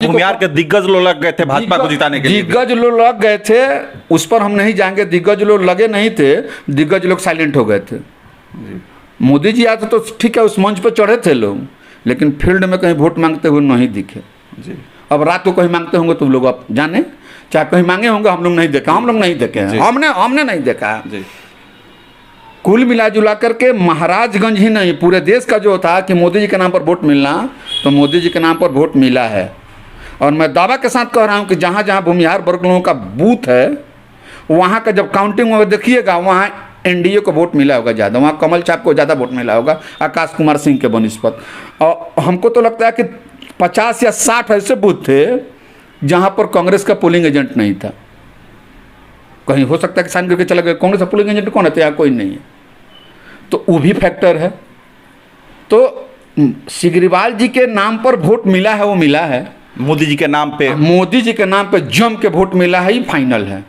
Party Bhumihar के दिग्गज लोग लग गए थे भाजपा को जिताने के लिए। दिग्गज लोग लग गए थे, उस पर हम नहीं जाएंगे। दिग्गज लोग लगे नहीं थे, दिग्गज लोग साइलेंट हो गए थे। मोदी जी आते तो ठीक है, उस मंच पर चढ़े थे लोग, लेकिन फील्ड में कहीं वोट मांगते हुए नहीं दिखे जी। अब रात को कहीं मांगते होंगे तो लोग आप जाने, चाहे कहीं मांगे होंगे, हम लोग नहीं देखे, हम लोग नहीं देखे हैं, हमने नहीं देखा जी। कुल मिला जुला करके महाराजगंज ही नहीं, पूरे देश का जो था कि मोदी जी के नाम पर वोट मिलना, तो मोदी जी के नाम पर वोट मिला है। और मैं दावा के साथ कह रहा हूं कि जहां जहां भूमिहार वर्ग लोगों का बूथ है, वहां का जब काउंटिंग में देखिएगा, वहां एनडीए को वोट मिला होगा ज़्यादा, वहाँ कमल छाप को ज़्यादा वोट मिला होगा आकाश कुमार सिंह के बनिस्पत। और हमको तो लगता है कि 50 या 60 ऐसे बूथ थे जहाँ पर कांग्रेस का पोलिंग एजेंट नहीं था। कहीं हो सकता है कि साइन करके चला गया, कांग्रेस का पोलिंग एजेंट कौन है, तो यहाँ कोई नहीं है, तो वो भी फैक्टर है। तो सिग्रीवाल जी के नाम पर वोट मिला है, वो मिला है। मोदी जी के नाम पे, मोदी जी के नाम पे जम के वोट मिला है, ये फाइनल है।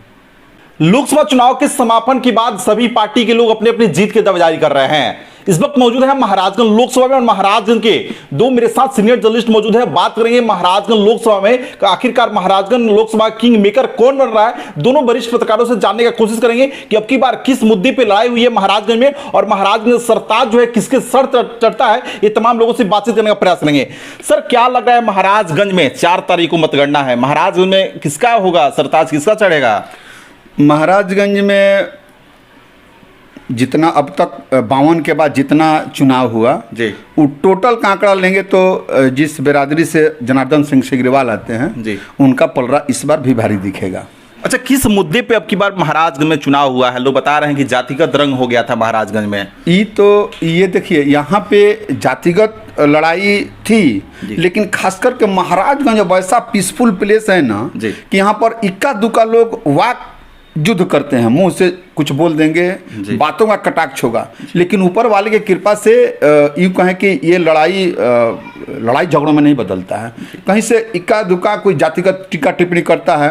लोकसभा चुनाव के समापन के बाद सभी पार्टी के लोग अपनी अपनी जीत के दावे जारी कर रहे हैं। इस वक्त मौजूद है महाराजगंज लोकसभा में, और महाराजगंज के दो मेरे साथ सीनियर जर्नलिस्ट मौजूद है। बात करेंगे महाराजगंज लोकसभा में आखिरकार महाराजगंज लोकसभा किंग मेकर कौन बन रहा है। दोनों वरिष्ठ पत्रकारों से जानने का कोशिश करेंगे कि अब की बार किस मुद्दे पर लड़ाई हुई है महाराजगंज में, और महाराजगंज सरताज जो है किसके सर चढ़ता है, ये तमाम लोगों से बातचीत करने का प्रयास करेंगे। सर, क्या लग रहा है महाराजगंज में 4 तारीख को मतगणना है, महाराजगंज में किसका होगा सरताज, किसका चढ़ेगा? महाराजगंज में जितना अब तक 52 के बाद जितना चुनाव हुआ जी, वो टोटल का आंकड़ा लेंगे तो जिस बिरादरी से जनार्दन सिंह सिग्रीवाल आते हैं जी, उनका पलड़ा इस बार भी भारी दिखेगा। अच्छा, किस मुद्दे पे अब की बार महाराजगंज में चुनाव हुआ है? लोग बता रहे हैं कि जातिगत रंग हो गया था महाराजगंज में। ये देखिए, यहाँ पे जातिगत लड़ाई थी, लेकिन खास करके महाराजगंज वैसा पीसफुल प्लेस है ना कि यहाँ पर इक्का दुक्का लोग वाक युद्ध करते हैं, मुंह से कुछ बोल देंगे, बातों का कटाक्ष होगा, लेकिन ऊपर वाले की कृपा से यूँ कहें कि ये लड़ाई झगड़ों में नहीं बदलता है। कहीं से इक्का दुक्का कोई जातिगत टीका टिप्पणी करता है।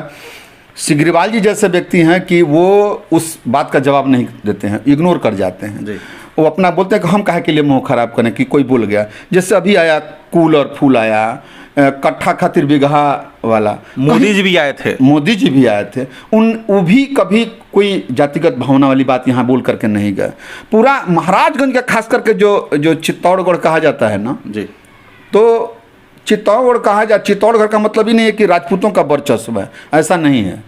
सिग्रीवाल जी जैसे व्यक्ति हैं कि वो उस बात का जवाब नहीं देते हैं, इग्नोर कर जाते हैं। वो अपना बोलते हैं कि हम काहे के लिए मुंह खराब करें कि कोई बोल गया। जैसे अभी आया कूल और फूल आया, कट्ठा खातिर बिगहा वाला, मोदी जी भी आए थे, वो भी कभी कोई जातिगत भावना वाली बात यहाँ बोल करके नहीं गए। पूरा महाराजगंज का खास करके जो चित्तौड़गढ़ कहा जाता है ना जी, तो चित्तौड़गढ़ का मतलब ही नहीं है कि राजपूतों का वर्चस्व है, ऐसा नहीं है।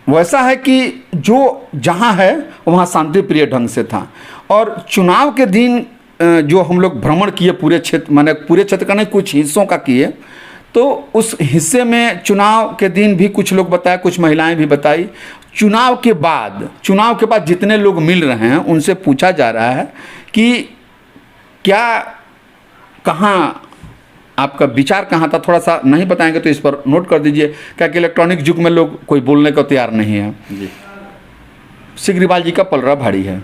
वैसा है कि जो जहाँ है वहाँ शांति प्रिय ढंग से था। और चुनाव के दिन जो हम लोग भ्रमण किए पूरे क्षेत्र, माने पूरे क्षेत्र का नहीं, कुछ हिस्सों का किए, तो उस हिस्से में चुनाव के दिन भी कुछ लोग बताए, कुछ महिलाएं भी बताई। चुनाव के बाद जितने लोग मिल रहे हैं उनसे पूछा जा रहा है कि क्या, कहाँ आपका विचार कहाँ था, थोड़ा सा नहीं बताएंगे तो इस पर नोट कर दीजिए, क्या कि इलेक्ट्रॉनिक युग में लोग कोई बोलने को तैयार नहीं है जी। सिग्रीवाल जी का पलड़ा भारी है।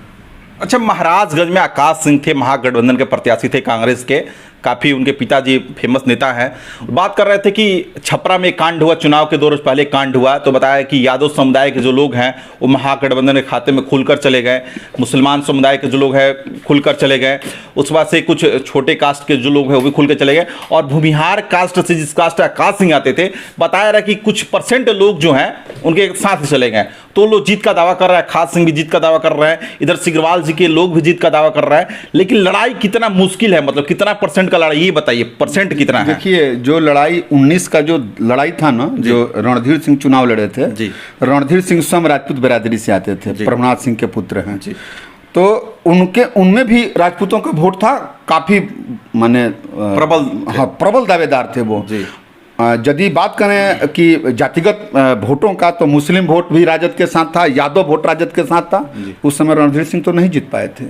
अच्छा, महाराजगंज में आकाश सिंह थे, महागठबंधन के प्रत्याशी थे कांग्रेस के, काफ़ी उनके पिताजी फेमस नेता हैं। बात कर रहे थे कि छपरा में कांड हुआ, चुनाव के 2 रोज पहले कांड हुआ, तो बताया कि यादव समुदाय के जो लोग हैं वो महागठबंधन के खाते में खुलकर चले गए, मुसलमान समुदाय के जो लोग हैं खुलकर चले गए, उस बाद से कुछ छोटे कास्ट के जो लोग हैं वो भी खुल कर चले गए, और भूमिहार कास्ट से जिस कास्ट आकाश सिंह आते थे, बताया रहा कि कुछ % लोग जो हैं उनके साथ चले गए। तो लोग जीत का दावा कर रहा है, आकाश सिंह भी जीत का दावा कर रहे हैं, इधर सिग्रीवाल जी के लोग भी जीत का दावा कर रहे हैं, लेकिन लड़ाई कितना मुश्किल है, मतलब कितना % का लड़ाई, ये बताइए, % कितना है? देखिए, जो लड़ाई 19 का जो लड़ाई था ना, जो रणधीर सिंह चुनाव लड़े थे, रणधीर सिंह स्वयं राजपूत बिरादरी से आते थे, प्रभुनाथ सिंह के पुत्र हैं, तो उनमें भी राजपूतों का वोट था, काफी माने प्रबल दावेदार थे वो। यदि बात करें कि जातिगत वोटों का, तो मुस्लिम वोट भी राजद के साथ था, यादव वोट राजद के साथ था। उस समय रणधीर सिंह तो नहीं जीत पाए थे।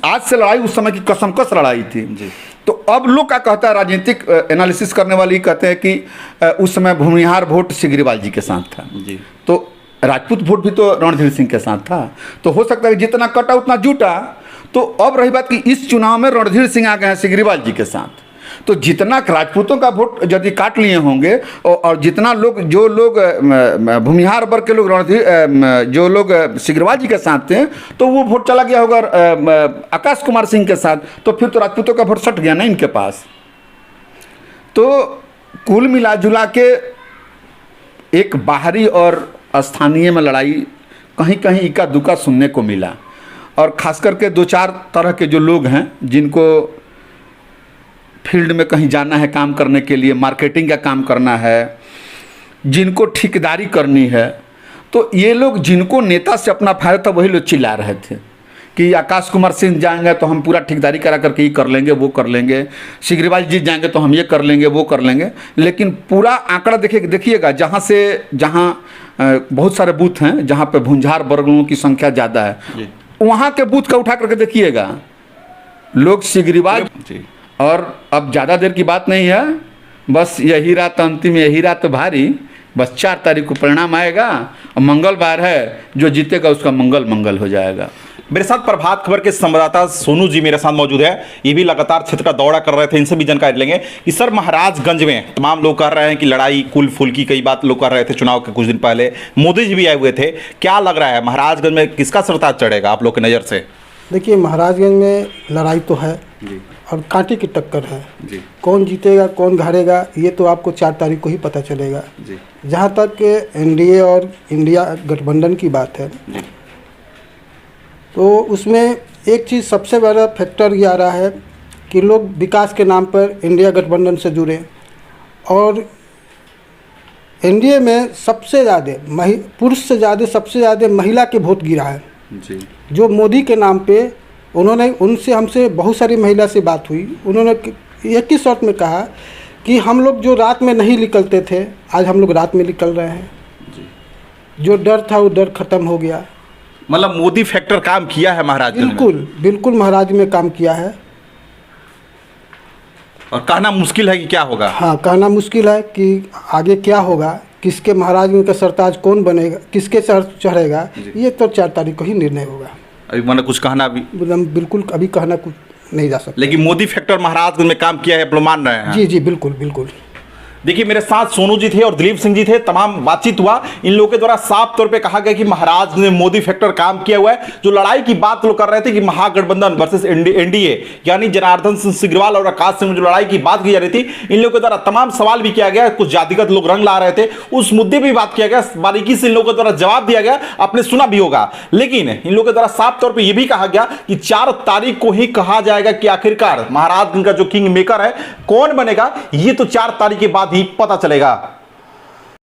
आज से लड़ाई उस समय की कसमकस लड़ाई थी। तो अब लोग क्या कहता है, राजनीतिक एनालिसिस करने वाले कहते हैं कि उस समय भूमिहार वोट सिग्रीवाल जी के साथ था, तो राजपूत वोट भी तो रणधीर सिंह के साथ था। तो हो सकता है कि जितना कटा उतना जुटा। तो अब रही बात कि इस चुनाव में रणधीर सिंह आ गए हैं सिग्रीवाल जी के साथ, तो जितना राजपूतों का वोट यदि काट लिए होंगे, और जितना लोग, जो लोग भूमिहार वर्ग के लोग जो लोग सिग्रीवाल जी के साथ थे, तो वो वोट चला गया होगा आकाश कुमार सिंह के साथ, तो फिर तो राजपूतों का वोट सट गया ना इनके पास। तो कुल मिला जुला के एक बाहरी और स्थानीय में लड़ाई कहीं कहीं इक्का दुक्का सुनने को मिला, और ख़ास करके दो चार तरह के जो लोग हैं जिनको फील्ड में कहीं जाना है काम करने के लिए, मार्केटिंग का काम करना है, जिनको ठेकेदारी करनी है, तो ये लोग जिनको नेता से अपना फायदा था वही लोग चिल्ला रहे थे कि आकाश कुमार सिंह जाएंगे तो हम पूरा ठेकेदारी करा करके ये कर लेंगे, वो कर लेंगे, सिग्रीवाल जी जाएंगे तो हम ये कर लेंगे, वो कर लेंगे। लेकिन पूरा आंकड़ा देखिएगा, जहाँ बहुत सारे बूथ हैं जहाँ पे भुंजार वर्गों की संख्या ज़्यादा है, वहाँ के बूथ का उठा करके देखिएगा, लोग सिग्रीवाल। और अब ज़्यादा देर की बात नहीं है, बस यही रात अंतिम, यही रात भारी, बस 4 तारीख को परिणाम आएगा और मंगलवार है, जो जीतेगा उसका मंगल हो जाएगा। मेरे साथ प्रभात खबर के संवाददाता सोनू जी मेरे साथ मौजूद है, ये भी लगातार क्षेत्र का दौरा कर रहे थे, इनसे भी जानकारी लेंगे कि सर महाराजगंज में तमाम लोग कह रहे हैं कि लड़ाई कुल फुल की, कई बात लोग कर रहे थे चुनाव के कुछ दिन पहले, मोदी जी भी आए हुए थे, क्या लग रहा है महाराजगंज में किसका सरताज चढ़ेगा आप लोग की नज़र से? देखिए, महाराजगंज में लड़ाई तो है जी, और कांटे की टक्कर है जी। कौन जीतेगा कौन हारेगा ये तो आपको 4 तारीख को ही पता चलेगा जी। जहाँ तक एनडीए और इंडिया गठबंधन की बात है जी, तो उसमें एक चीज़ सबसे बड़ा फैक्टर ये आ रहा है कि लोग विकास के नाम पर इंडिया गठबंधन से जुड़े, और एनडीए में सबसे ज़्यादा पुरुष से ज़्यादा सबसे ज़्यादा महिला के वोट गिरा है जी। जो मोदी के नाम पे उनसे हमसे बहुत सारी महिला से बात हुई, उन्होंने एक ही शर्त में कहा कि हम लोग जो रात में नहीं निकलते थे आज हम लोग रात में निकल रहे हैं जी। जो डर था वो डर खत्म हो गया। मतलब मोदी फैक्टर काम किया है महाराजगंज में? बिल्कुल महाराज में काम किया है, और कहना मुश्किल है कि क्या होगा। हाँ, कहना मुश्किल है कि आगे क्या होगा, किसके महाराजगंज का सरताज कौन बनेगा, किसके सर चढ़ेगा, ये तो 4 तारीख को ही निर्णय होगा। अभी मैंने कुछ कहना भी बिल्कुल अभी कहना कुछ नहीं जा सकता, लेकिन मोदी फैक्टर महाराजगंज में काम किया है आप लोग मान रहे हैं? जी जी बिल्कुल बिल्कुल। देखिए मेरे साथ सोनू जी थे और दिलीप सिंह जी थे, तमाम बातचीत हुआ, इन लोगों के द्वारा साफ तौर पे कहा गया कि महाराज ने मोदी फैक्टर काम किया हुआ है। जो लड़ाई की बात लोग कर रहे थे कि महागठबंधन वर्सेस एनडीए, यानी जनार्दन सिंह सिग्रीवाल और आकाश सिंह जो लड़ाई की बात की जा रही थी, इन लोगों के द्वारा तमाम सवाल भी किया गया, कुछ जातिगत लोग रंग ला रहे थे, उस मुद्दे पर बात किया गया, बारीकी से इन लोगों के द्वारा जवाब दिया गया, आपने सुना भी होगा। लेकिन इन लोगों के द्वारा साफ तौर पर यह भी कहा गया कि 4 तारीख को ही कहा जाएगा कि आखिरकार महाराजगंज का जो किंग मेकर है कौन बनेगा, ये तो 4 तारीख के बाद ही पता चलेगा।